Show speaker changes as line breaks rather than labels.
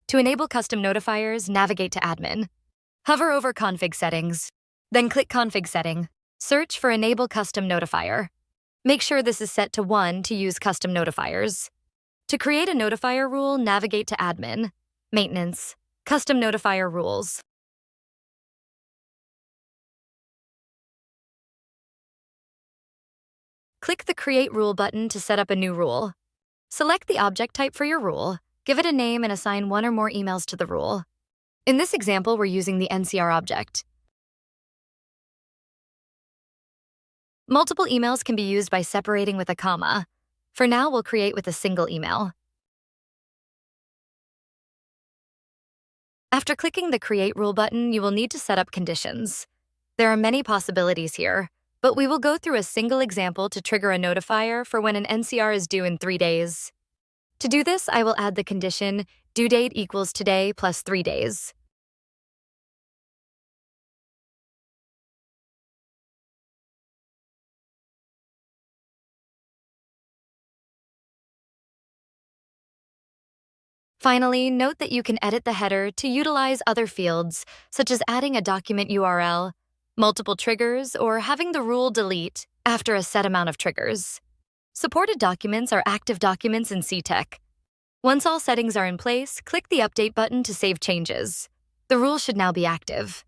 To enable custom notifiers, navigate to Admin. Hover over Config Settings. Then click Config Setting. Search for Enable Custom Notifier. Make sure this is set to 1 to use custom notifiers. To create a notifier rule, navigate to Admin, Maintenance, Custom Notifier Rules. Click the Create Rule button to set up a new rule. Select the object type for your rule, give it a name, and assign 1 or more emails to the rule. In this example, we're using the NCR object. Multiple emails can be used by separating with a comma. For now, we'll create with a single email. After clicking the Create Rule button, you will need to set up conditions. There are many possibilities here, but we will go through a single example to trigger a notifier for when an NCR is due in 3 days. To do this, I will add the condition Duedate Equals Today plus 3 days. Finally, note that you can edit the header to utilize other fields, such as adding a document URL, multiple triggers, or having the rule delete after a set amount of triggers. Supported documents are active documents in Cetec. Once all settings are in place, click the Update button to save changes. The rule should now be active.